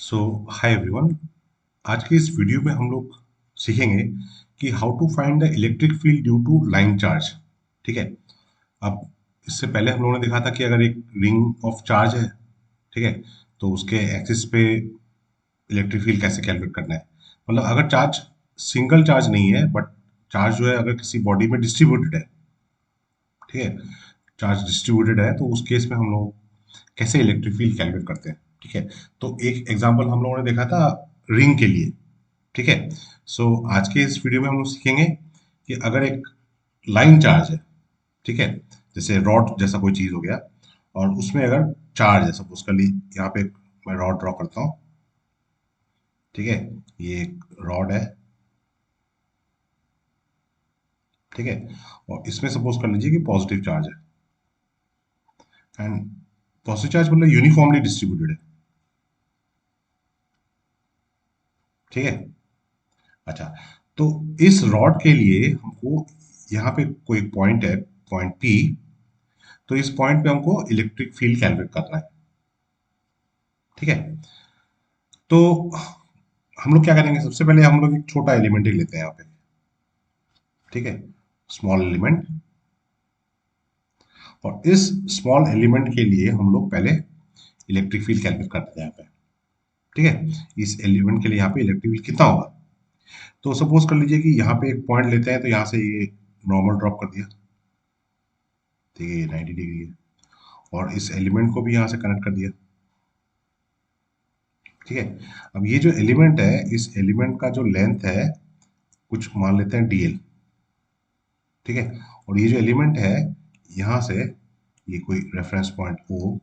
सो hi everyone. आज की इस वीडियो में हम लोग सीखेंगे कि how to find the electric field due to line charge. ठीक है। अब इससे पहले हम लोगों ने देखा था कि अगर एक रिंग ऑफ चार्ज है, ठीक है, तो उसके एक्सिस पे इलेक्ट्रिक फील्ड कैसे कैलकुलेट करना है। मतलब अगर चार्ज सिंगल चार्ज नहीं है बट चार्ज जो है अगर किसी बॉडी में डिस्ट्रीब्यूटेड है, ठीक है, चार्ज डिस्ट्रीब्यूटेड है, तो उस केस में हम लोग कैसे इलेक्ट्रिक फील्ड कैलकुलेट करते हैं। ठीक है। तो एक एग्जांपल हम लोगों ने देखा था रिंग के लिए। ठीक है। सो आज के इस वीडियो में हम लोग सीखेंगे कि अगर एक लाइन चार्ज है, ठीक है, जैसे रॉड जैसा कोई चीज हो गया, और उसमें अगर चार्ज है, सपोज कर ली यहाँ पे मैं रॉड ड्रॉ करता हूँ। ठीक है। ये एक रॉड है। ठीक है। और इसमें सपोज कर लीजिए कि पॉजिटिव चार्ज है, एंड पॉजिटिव चार्ज मतलब यूनिफॉर्मली डिस्ट्रीब्यूटेड है। ठीक है। अच्छा, तो इस रॉड के लिए हमको यहाँ पे कोई पॉइंट है, पॉइंट पी। तो इस पॉइंट पे हमको इलेक्ट्रिक फील्ड कैलकुलेट करना है। ठीक है। तो हम लोग क्या करेंगे, सबसे पहले हम लोग एक छोटा एलिमेंट ही लेते हैं यहाँ पे। ठीक है। Small element. और इस स्मॉल एलिमेंट के लिए हम लोग पहले इलेक्ट्रिक फील्ड कैलकुलेट करते हैं यहाँ पे। ठीक है। इस एलिमेंट के लिए यहाँ पे इलेक्ट्रिक फील्ड कितना होगा। तो सपोज कर लीजिए कि यहाँ पे एक पॉइंट लेते हैं, तो यहाँ से ये नॉर्मल ड्रॉप कर दिया। ठीक है, ये 90 डिग्री है। और इस एलिमेंट को भी यहाँ से कनेक्ट कर दिया। ठीक है। अब ये जो एलिमेंट है, इस एलिमेंट का जो लेंथ है, कुछ मान लेते हैं डीएल। ठीक है। और ये जो एलिमेंट है, यहाँ से ये कोई रेफरेंस पॉइंट ओ,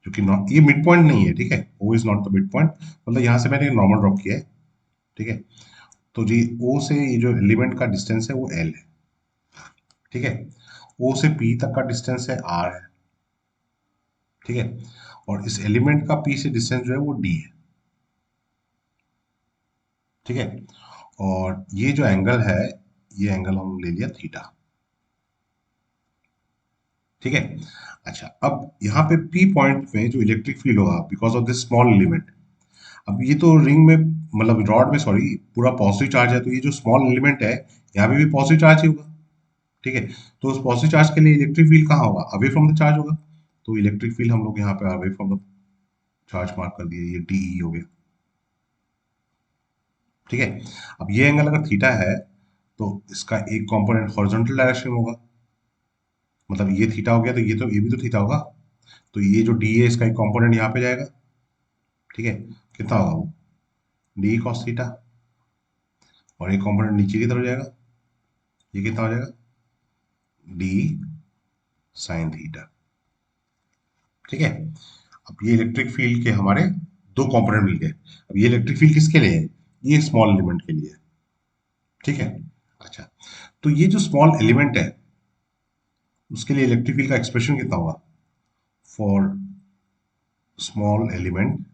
जो कि नॉट, ये मिड पॉइंट नहीं है। ठीक है। O is not the mid point, मतलब यहाँ से मैंने नॉर्मल ड्रॉप किया है। ठीक है। तो जी ओ से ये जो एलिमेंट का डिस्टेंस है वो एल है। ठीक है। ओ से पी तक का डिस्टेंस है आर है। ठीक है। और इस एलिमेंट का पी से डिस्टेंस जो है वो डी है। ठीक है। और ये जो एंगल है, ये एंगल हम ले लिया थीटा। ठीक है। अच्छा, अब यहाँ पे पी पॉइंट में जो इलेक्ट्रिक फील्ड होगा because of this small element. अब ये तो रिंग में, मतलब रॉड में, सॉरी, पूरा पॉजिटिव चार्ज है, तो ये जो स्मॉल एलिमेंट है, यहाँ पे भी पॉजिटिव चार्ज ही होगा। ठीक है। तो उस पॉजिटिव चार्ज के लिए इलेक्ट्रिक फील्ड कहाँ होगा, अवे फ्रॉम द चार्ज होगा। तो इलेक्ट्रिक फील्ड हम लोग यहाँ पे away from the charge mark कर दिए, ये डीई हो गया। ठीक है। अब ये एंगल अगर थीटा है, तो इसका एक कंपोनेंट हॉरिजॉन्टल डायरेक्शन में होगा। मतलब ये थीटा हो गया, तो ये भी तो थीटा होगा। तो ये जो डी है, इसका एक कंपोनेंट यहाँ पे जाएगा। ठीक है। कितना होगा वो, डी कॉस थीटा। और एक कंपोनेंट नीचे की तरफ जाएगा, ये कितना हो जाएगा, डी साइन थीटा। ठीक है। अब ये इलेक्ट्रिक फील्ड के हमारे दो कंपोनेंट मिल गए। अब ये इलेक्ट्रिक फील्ड किसके लिए है, ये स्मॉल एलिमेंट के लिए है। ठीक है। अच्छा, तो ये जो स्मॉल एलिमेंट है, उसके लिए इलेक्ट्रिक फील्ड का एक्सप्रेशन कितना होगा, for small element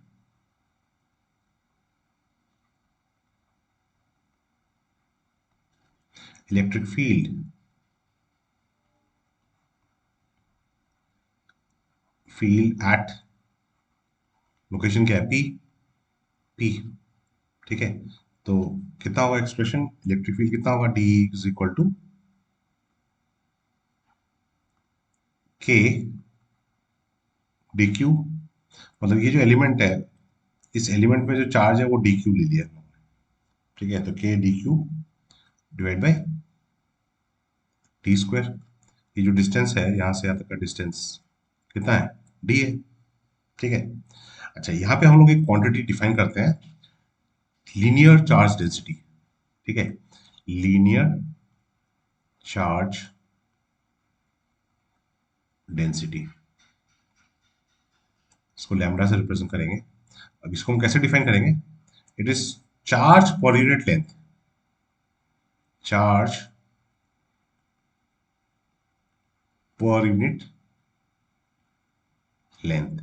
electric field at location क्या है, पी। पी। ठीक है। तो कितना होगा एक्सप्रेशन, इलेक्ट्रिक फील्ड कितना होगा, डी इज इक्वल टू के डी क्यू। मतलब ये जो एलिमेंट है, इस एलिमेंट में जो चार्ज है वो डी क्यू ले लिया। ठीक है। तो के D Q divide by T square. ये जो डिस्टेंस है यहाँ से यहाँ तक का डिस्टेंस कितना है, डी है। ठीक है। अच्छा, यहाँ पे हम लोग एक क्वांटिटी डिफाइन करते हैं, लीनियर चार्ज डेंसिटी। ठीक है। लीनियर चार्ज डेंसिटी, इसको लैम्डा से रिप्रेजेंट करेंगे। अब इसको हम कैसे डिफाइन करेंगे, it is charge per unit length. Charge per unit length,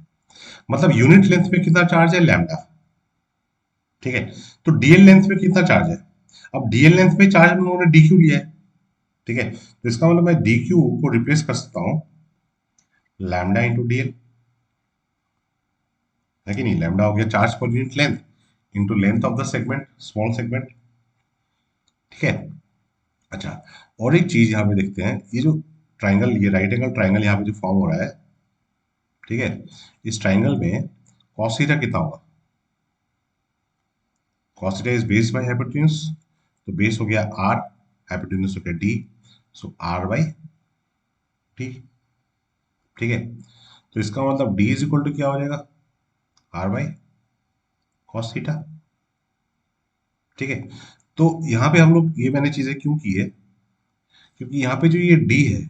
मतलब यूनिट लेंथ में कितना चार्ज है, लैम्डा। ठीक है। तो डीएल लेंथ में कितना चार्ज है, अब डीएल लेंथ में चार्ज हम लोगों ने डी क्यू लिया है। ठीक है। तो इसका मतलब मैं डी क्यू को रिप्लेस कर सकता हूँ लैम्डा इंटू डीएल। है कि नहीं। लैम्डा हो गया charge per unit length into length of the segment, small segment, ठीक है। अच्छा, और एक चीज यहाँ पे देखते हैं, ये जो ट्राइंगल, ये राइट एंगल ट्राइंगल यहाँ पे जो फॉर्म हो रहा है, ठीक है, इस ट्राइंगल में कॉस थीटा कितना होगा? cos theta is base by hypotenuse, तो बेस हो गया r, हाइपोटेन्यूज हो गया d, so r by t, ठीक है। तो इसका मतलब d इज इक्वल टू क्या हो जाएगा? r बाई cos थीटा, ठीक है। तो यहाँ पे हम लोग ये मैंने चीजें क्यों की है, क्योंकि यहाँ पे जो ये d है,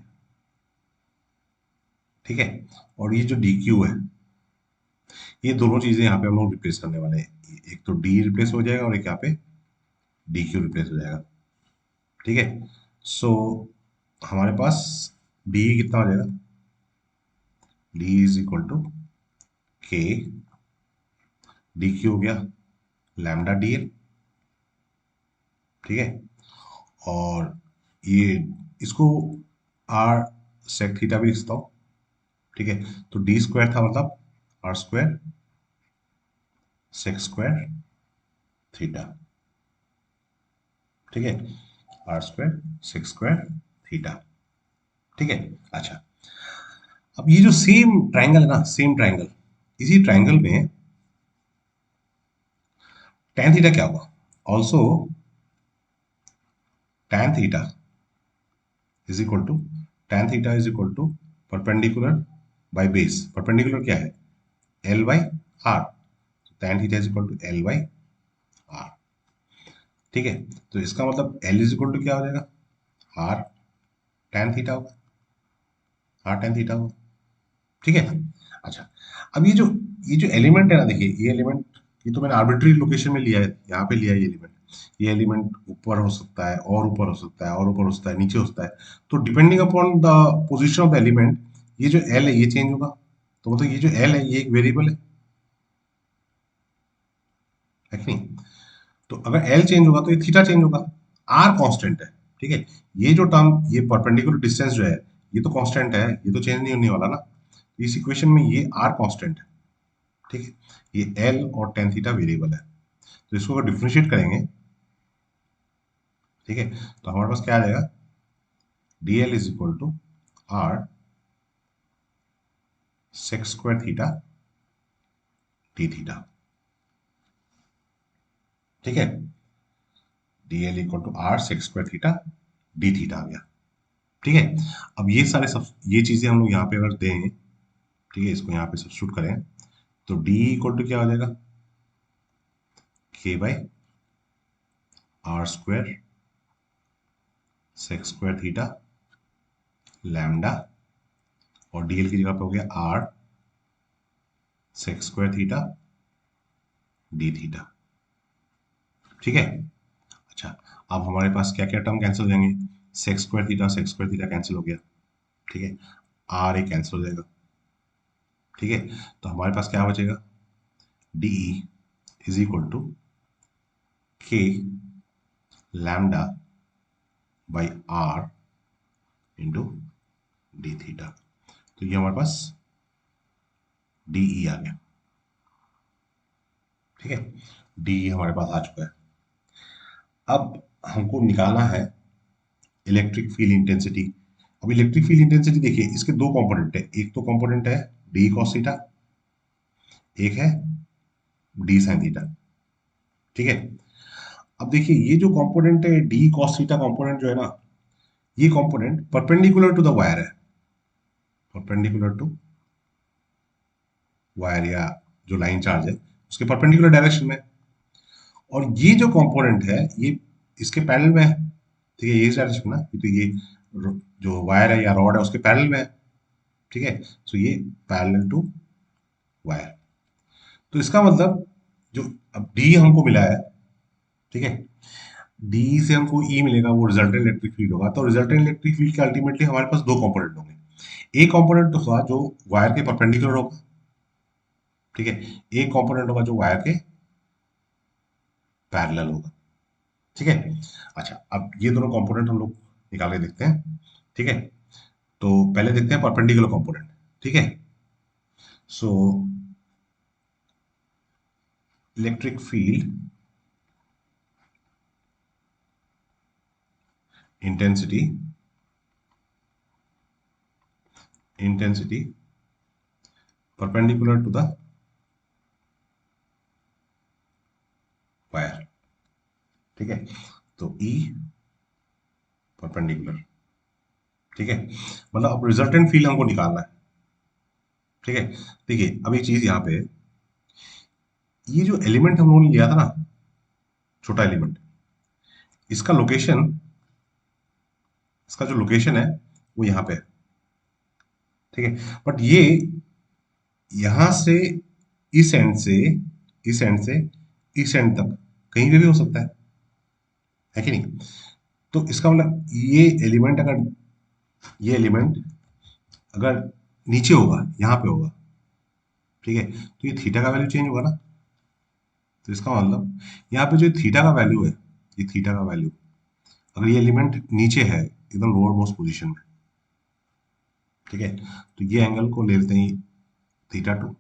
ठीक है, और ये जो dq है, ये दोनों चीजें यहाँ पे हम लोग रिप्लेस करने वाले हैं। एक तो d रिप्लेस हो जाएगा और एक यहाँ पे dq रिप्लेस हो जाएगा, ठीक है। सो हमारे पास d कितना हो जाएगा? d is equal to k, dq हो गया लैम्डा dl, ठीक है। और ये इसको r सेक थीटा भी लिखता हूँ, ठीक है। तो डी स्क्वायर था मतलब R square sec square theta, ठीक है, R square sec square theta, ठीक है। अच्छा, अब ये जो सेम ट्राइंगल है ना, सेम ट्राइंगल, इसी ट्राइंगल में tan थीटा क्या होगा? Also tan theta is equal to, tan theta is equal to perpendicular by base. Perpendicular क्या है? L by R, tan theta is equal to L by R, ठीक है। तो इसका मतलब एल इज इक्वल टू क्या हो जाएगा? आर tan थीटा होगा, आर tan थीटा होगा, ठीक है। अच्छा, अब ये जो एलिमेंट है ना, देखिए ये एलिमेंट, ये तो मैंने आर्बिट्री लोकेशन में लिया है, यहाँ पे लिया है ये एलिमेंट। ये एलिमेंट ऊपर हो सकता है, और ऊपर हो सकता है, और ऊपर हो सकता है, नीचे हो सकता है। तो depending upon the position of the element, ये जो एल है ये चेंज होगा। तो मतलब ये जो एल है ये एक वेरिएबल है कि नहीं। तो अगर एल चेंज होगा तो ये थीटा चेंज होगा। आर कांस्टेंट है, ठीक है। ये जो टर्म, ये परपेंडिकुलर डिस्टेंस जो है, ये तो कांस्टेंट है, ये तो चेंज नहीं होने वाला ना। इस इक्वेशन में ये आर कांस्टेंट है, ठीक है। ये एल और टेन थीटा वेरिएबल है। तो इसको अगर डिफ्रेंशिएट करेंगे, ठीक है, तो हमारे पास क्या आ जाएगा? D L is equal to R sex square theta T theta, ठीक है। D L equal to R sex square theta D theta आ गया, ठीक है। अब ये सारे सब ये चीजें हम लोग यहाँ पे अगर दें, ठीक है, इसको यहाँ पे सब्स्टिट्यूट करें, तो डी इक्वल टू क्या हो जाएगा? K by R square secs square theta lambda, और डीएल की जगह पे हो गया R sex square theta D theta, ठीक है। अच्छा, अब हमारे पास क्या क्या टर्म कैंसिल हो जाएंगे? सेक्स स्क्वायर थीटा कैंसिल हो गया, ठीक है। आर ए कैंसिल हो जाएगा, ठीक है। तो हमारे पास क्या बचेगा? डी इज इक्वल टू के lambda by R into D theta. तो ये हमारे पास डी ई आ गया, ठीक है। डी हमारे पास आ चुका है। अब हमको निकालना है इलेक्ट्रिक फील्ड इंटेंसिटी। अब इलेक्ट्रिक फील्ड इंटेंसिटी देखिए, इसके दो कंपोनेंट है। एक तो कंपोनेंट है डी कॉस थीटा, एक है डी साइन थीटा, ठीक है। अब देखिए ये जो कंपोनेंट है डी कॉस थीटा कंपोनेंट जो है ना, ये component perpendicular to the wire है, परपेंडिकुलर टू वायर, या जो लाइन चार्ज है उसके परपेंडिकुलर डायरेक्शन में। और ये जो कंपोनेंट है ये इसके पैरेलल में है, ठीक है। ये इस डायरेक्शन ना, तो ये जो वायर है या रॉड है उसके पैरेलल में है, ठीक है। सो ये पैरेलल टू वायर। तो इसका मतलब जो अब डी हमको मिला है, ठीक है, डी से हमको ई मिलेगा, वो रिजल्टेंट इलेक्ट्रिक फील्ड होगा। तो रिजल्टेंट इलेक्ट्रिक फील्ड के अल्टीमेटली हमारे पास दो कंपोनेंट होंगे। एक कंपोनेंट तो होगा जो वायर के परपेंडिकुलर होगा, ठीक है। एक कंपोनेंट होगा जो वायर के पैरेलल होगा, ठीक है। अच्छा, अब ये दोनों कंपोनेंट हम लोग निकाल के देखते हैं, ठीक है। तो पहले देखते हैं परपेंडिकुलर कंपोनेंट, ठीक है। So electric field intensity perpendicular to the wire. ठीक है, तो ई परपेंडिकुलर। ठीक है, मतलब अब रिजल्टेंट फील्ड हमको निकालना है। ठीक है, देखिए अब एक चीज यहाँ पे, ये जो एलिमेंट हम लोगों ने लिया था ना, छोटा एलिमेंट, इसका लोकेशन, इसका जो लोकेशन है वो यहाँ पे है। ठीक है, बट ये यहां से इस एंड से इस एंड से इस एंड तक कहीं पे भी हो सकता है कि नहीं? तो इसका मतलब ये एलिमेंट अगर नीचे होगा, यहाँ पे होगा, ठीक है, तो ये थीटा का वैल्यू चेंज होगा ना। तो इसका मतलब यहाँ पे जो थीटा का वैल्यू है, ये थीटा का वैल्यू, अगर ये एलिमेंट नीचे है एकदम लोअर मोस्ट पोजिशन में, ठीक है, तो ये एंगल को ले लेते हैं थीटा 2,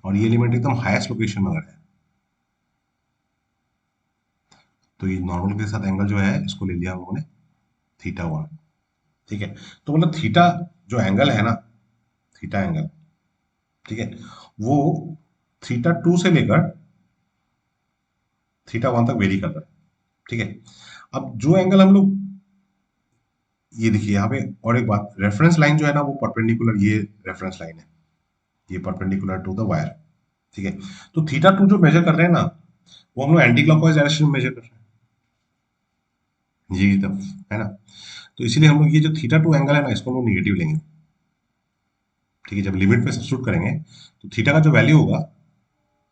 और ये एलिमेंट एकदम हाईएस्ट लोकेशन में अगर है, तो ये नॉर्मल के साथ एंगल जो है इसको ले लिया हम लोगों ने थीटा 1। ठीक है, तो मतलब थीटा जो एंगल है ना, थीटा एंगल, ठीक है, वो थीटा 2 से लेकर थीटा 1 तक वेरी कर रहा है। ठीक है, अब जो एंगल हम लोग, ये देखिए यहाँ पे और एक बात, रेफरेंस लाइन जो है ना वो परपेंडिकुलर, ये रेफरेंस लाइन है, ये परपेंडिकुलर टू द वायर। ठीक है, तो थीटा 2 जो मेजर कर रहे हैं ना, वो हम लोग एंटी क्लॉकवाइज डायरेक्शन में मेजर कर रहे हैं, जी की तरफ, है ना। तो इसीलिए हम लोग ये जो थीटा 2 एंगल है ना, इसको हम लोग निगेटिव लेंगे। ठीक है, जब लिमिट पे सब्स्टिट्यूट करेंगे तो थीटा का जो वैल्यू होगा,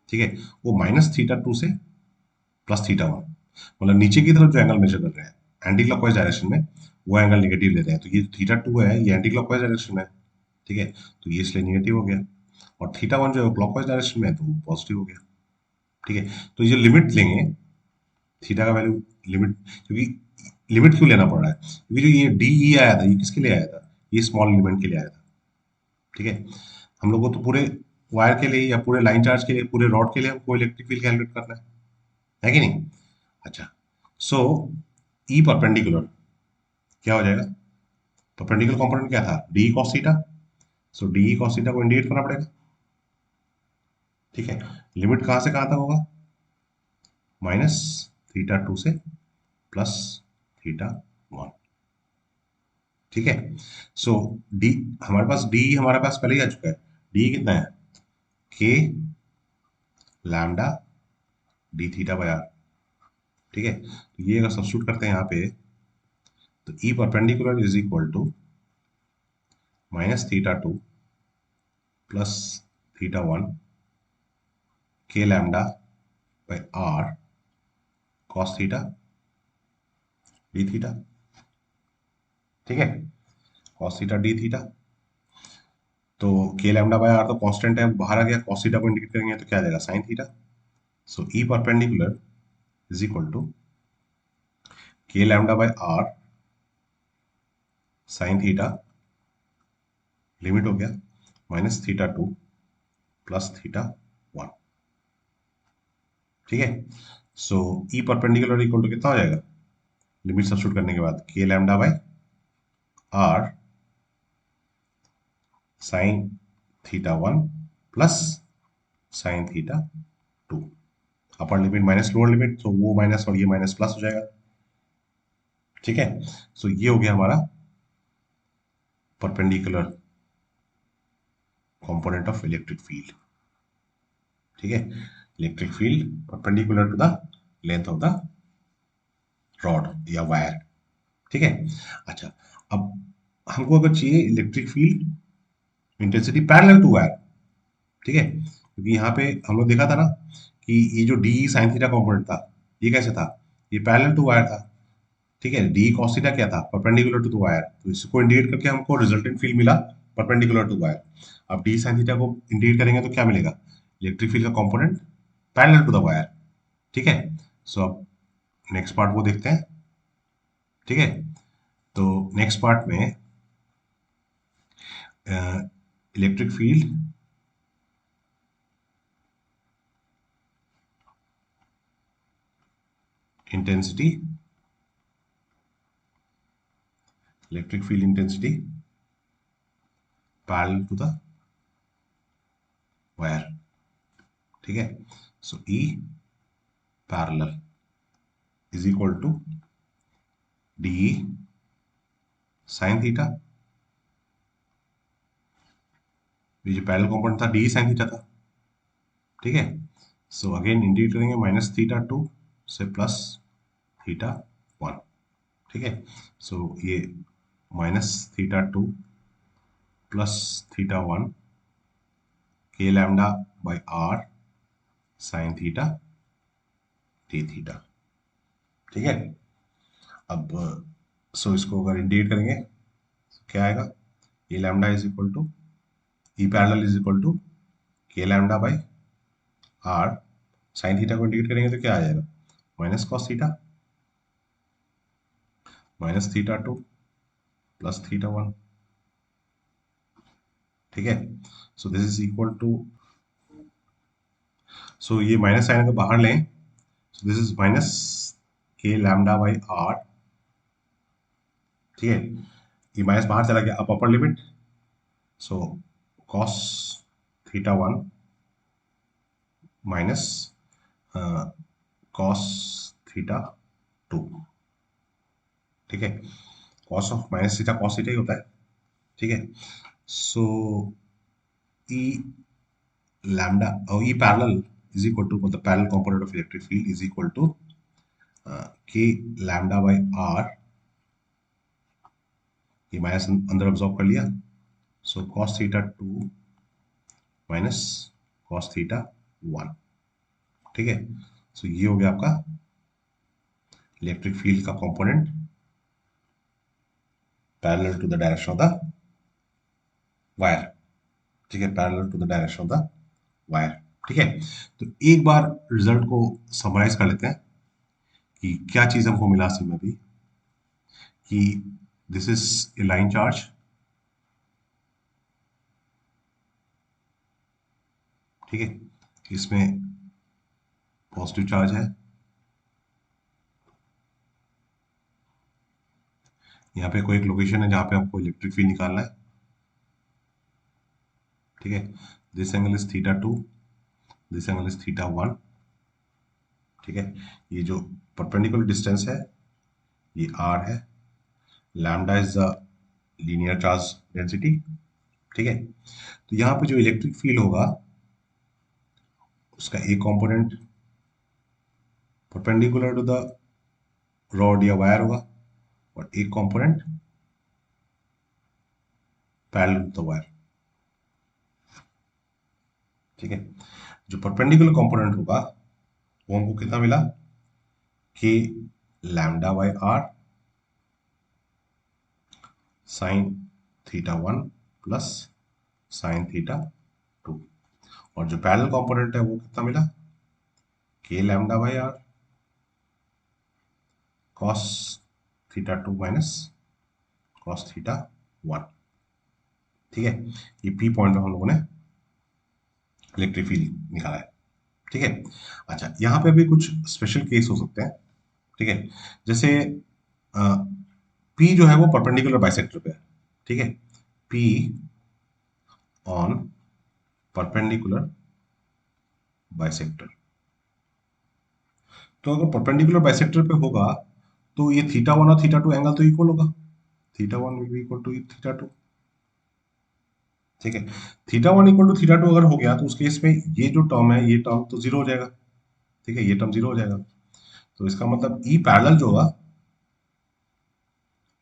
ठीक है, वो -θ2 से +θ1, मतलब नीचे की तरफ जो एंगल मेजर कर रहे हैं एंटी क्लॉकवाइज डायरेक्शन में, वो एंगल निगेटिव ले रहे हैं। तो ये थीटा 2 है, ये एंटी क्लॉकवाइज डायरेक्शन में है। ठीक है, तो ये इसलिए निगेटिव हो गया, और थीटा 1 जो है क्लॉकवाइज डायरेक्शन में है, तो वो पॉजिटिव हो गया। ठीक है, तो ये लिमिट लेंगे, थीटा का वैल्यू लिमिट, क्योंकि लिमिट क्यों लेना पड़ रहा है, क्योंकि जो ये डी ई आया था, ये किसके लिए आया था, ये स्मॉल एलिमेंट के लिए आया था। ठीक है, हम लोग को तो पूरे वायर के लिए या पूरे लाइन चार्ज के लिए, पूरे रॉड के लिए हमको इलेक्ट्रिक फील्ड कैलकुलेट करना है कि नहीं? अच्छा, सो ई परपेंडिकुलर क्या हो जाएगा, परपेंडिकुलर कंपोनेंट क्या था, डी कॉस थीटा। सो डी कॉस थीटा को इंडिकेट करना पड़ेगा। ठीक है, लिमिट कहां से कहां तक होगा, -θ2 से +θ1। ठीक है, सो डी, हमारे पास डी हमारे पास पहले ही आ चुका है, डी कितना है, के लैम्डा d θ/r। ठीक है, तो ये अगर सब्स्टिट्यूट करते हैं यहाँ पे, तो E perpendicular is equal to -θ2 +θ1 k lambda by r cos theta d theta. ठीक है, cos थीटा d थीटा, तो k लैम्डा बाय r तो कांस्टेंट है, बाहर आ गया, cos थीटा को इंडिकेट करेंगे तो क्या आ जाएगा, sin theta. So E perpendicular is equal to k lambda by r sin theta, limit हो गया -θ2 +θ1। ठीक है, so E perpendicular equal to कितना हो जाएगा, लिमिट सब्स्टिट्यूट करने के बाद k lambda by r sin θ1 plus sin θ2, upper limit minus lower limit, तो वो माइनस और ये माइनस प्लस हो जाएगा। ठीक है, सो ये हो गया हमारा perpendicular component of electric field. ठीक है, electric field perpendicular to the length of the rod या वायर। ठीक है, अच्छा, अब हमको अगर चाहिए electric field intensity parallel to wire, ठीक है, क्योंकि यहाँ पे हम लोग देखा था ना कि ये जो डी साइन थीटा कॉम्पोनेंट था, ये कैसे था, ये पैरेलल टू वायर था। ठीक है, डी कॉस थीटा क्या था, परपेंडिकुलर टू द वायर, तो इसको इंडिकेट करके हमको रिजल्टेंट फील्ड मिला परपेंडिकुलर टू वायर। अब डी साइन थीटा को इंडिकेट करेंगे तो क्या मिलेगा, इलेक्ट्रिक फील्ड का component parallel to the wire. ठीक है, सो अब नेक्स्ट पार्ट वो देखते हैं। ठीक है, तो नेक्स्ट पार्ट में electric field intensity, electric field intensity parallel to the wire, ठीक है। So E parallel is equal to D sine theta, ये जो पैरेलल कंपोनेंट था डी साइन थीटा था, ठीक है। सो अगेन इंटीग्रेट करेंगे माइनस थीटा टू से प्लस थीटा वन, ठीक है। सो ये minus theta two plus theta one K lambda by R sine theta D theta, ठीक है। अब सो इसको अगर इंटीग्रेट करेंगे तो क्या आएगा, A lambda is equal to E parallel is equal to के lambda by R sine theta को इंटीग्रेट करेंगे तो क्या आ जाएगा, minus cos theta minus theta two plus theta one, ठीक है। So this is equal to, so ये माइनस साइन को बाहर लें, so this is minus K lambda by R, ठीक है। ये माइनस बाहर चला गया, अब upper limit, so cos theta one minus cos theta two, ठीक है। Cos of minus theta cos theta ही होता है, ठीक है। सो ई लैम्डा और E parallel is equal to, मतलब parallel component of electric field is equal to के लैम्डा बाई आर, ये माइनस अंदर ऑब्जॉर्व कर लिया, so cos theta two minus cos theta one, ठीक है। सो ये हो गया आपका इलेक्ट्रिक फील्ड का component parallel to the direction of the wire, ठीक है, parallel to the direction of the wire, ठीक है। तो एक बार रिजल्ट को समराइज कर लेते हैं कि क्या चीज हमको मिला में अभी, कि this is a line charge, ठीक है, इसमें पॉजिटिव चार्ज है, यहाँ पे कोई एक लोकेशन है जहां पे आपको इलेक्ट्रिक फील्ड निकालना है, ठीक है। This angle is theta two, this angle is theta one, ठीक है। ये जो परपेंडिकुलर डिस्टेंस है ये r है, lambda is the linear charge density, ठीक है। तो यहाँ पे जो इलेक्ट्रिक फील्ड होगा उसका एक component perpendicular to the rod या वायर होगा और एक component parallel to the wire, ठीक है। जो परपेंडिकुलर कंपोनेंट होगा वो हमको कितना मिला, कि lambda by R sine theta one plus sine theta two, और जो पैरेलल कंपोनेंट है वो कितना मिला, के lambda by R cos theta two minus cos theta one, ठीक है। ये पी पॉइंट हम लोगों ने इलेक्ट्रिक फील्ड निकाला है, ठीक है। अच्छा, यहाँ पे भी कुछ स्पेशल केस हो सकते हैं, ठीक है। जैसे पी जो है वो परपेंडिकुलर बाइसेक्टर पे है, ठीक है, पी ऑन परपेंडिकुलर बाइसेक्टर। तो अगर परपेंडिकुलर बाइसेक्टर पे होगा तो ये थीटा वन और थीटा टू एंगल तो इक्वल होगा, theta one will be equal to theta two, ठीक है। Theta one equal to theta two अगर हो गया तो उस केस में ये जो टर्म है ये टर्म तो जीरो हो जाएगा, ठीक है, ये टर्म जीरो हो जाएगा। तो इसका मतलब ई पैरेलल जो होगा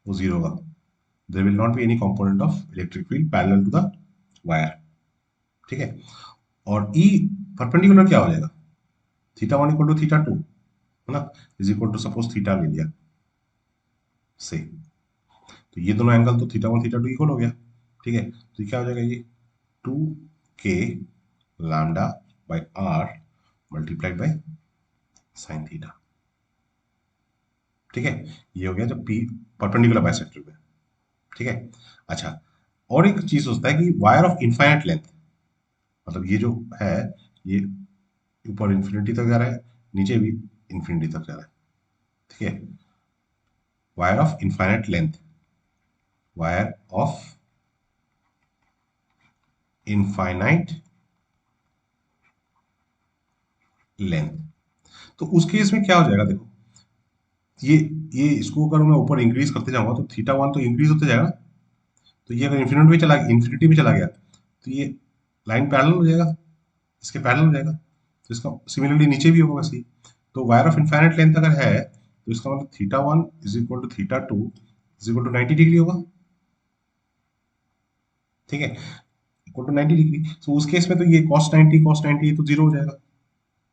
वो जीरो होगा, there will not be any component of electric field parallel to the wire, ठीक है। और ई परपेंडिकुलर क्या हो जाएगा, theta one equal to theta two है ना, is equal to suppose theta ले लिया से, तो ये दोनों एंगल तो theta one theta two equal हो गया, ठीक है। तो क्या हो जाएगा, ये टू के lambda by R multiplied by sine theta, ठीक है। ये हो गया जब पी परपेंडिकुलर बाइसेक्टर पे, ठीक है। अच्छा, और एक चीज होता है कि वायर ऑफ इनफाइनाइट लेंथ, मतलब ये जो है ये ऊपर इन्फिनिटी तक जा रहा है, नीचे भी इन्फिनिटी तक जा रहा है, ठीक है, wire of infinite length, wire of infinite length. तो उस केस में क्या हो जाएगा, देखो ये ये इसको अगर मैं ऊपर इंक्रीज करते जाऊंगा तो थीटा वन तो इंक्रीज होते जाएगा। तो ये अगर इन्फिनिटी में चला गया तो ये लाइन पैरेलल हो जाएगा, इसके पैरेलल हो जाएगा। तो इसका सिमिलरली नीचे भी होगा वैसे ही। तो वायर ऑफ इनफाइनाइट लेंथ अगर है तो इसका मतलब theta one is equal to theta two is equal to 90 degree होगा। ठीक है, इक्वल टू 90 डिग्री। तो उस केस में तो ये cos 90 ये तो जीरो हो जाएगा।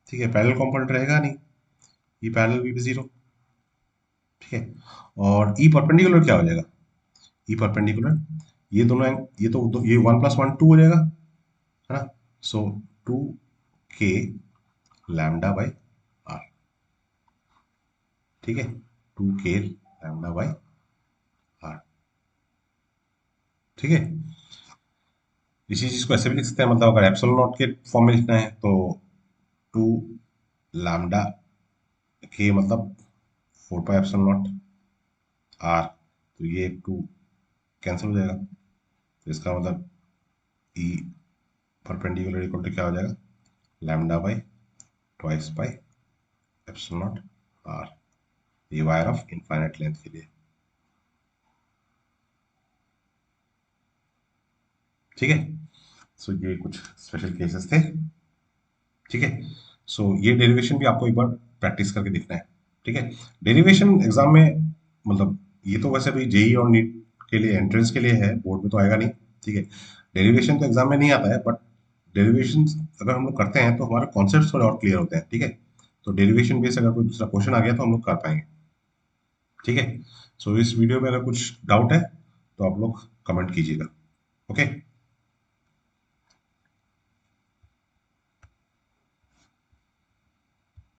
ठीक है, पैरेलल कंपोनेंट रहेगा नहीं, ये पैरेलल भी जीरो। ठीक है, और ई परपेंडिकुलर क्या हो जाएगा, ई परपेंडिकुलर ये दोनों ये तो ये वन प्लस वन टू हो जाएगा, है ना। सो टू के लैम्डा बाई आर। ठीक है, टू के लैम्डा बाई आर। ठीक है, इसी चीज को ऐसे भी लिख सकते हैं, मतलब अगर एप्सिलॉन नॉट के फॉर्म में लिखना है तो टू लैम्डा के मतलब four pi epsilon naught R. तो ये टू कैंसिल हो जाएगा, तो इसका मतलब ई परपेंडिकुलर इक्वल टू क्या हो जाएगा, lambda by twice pi epsilon naught R. ये वायर ऑफ इनफाइनाइट लेंथ के लिए। ठीक है, सो ये कुछ स्पेशल केसेस थे। ठीक है, सो ये डेरिवेशन भी आपको एक बार प्रैक्टिस करके देखना है। ठीक है, डेरिवेशन एग्जाम में मतलब ये तो वैसे भी जेई और नीट के लिए एंट्रेंस के लिए है, बोर्ड में तो आएगा नहीं। ठीक है, डेरिवेशन तो एग्जाम में नहीं आता है, बट डेरिवेशन अगर हम लोग करते हैं तो हमारे कॉन्सेप्ट थोड़े और क्लियर होते हैं। ठीक है, तो डेरिवेशन बेस अगर कोई दूसरा क्वेश्चन आ गया तो हम लोग कर पाएंगे। ठीक है, सो इस वीडियो में अगर कुछ डाउट है तो आप लोग कमेंट कीजिएगा। ओके।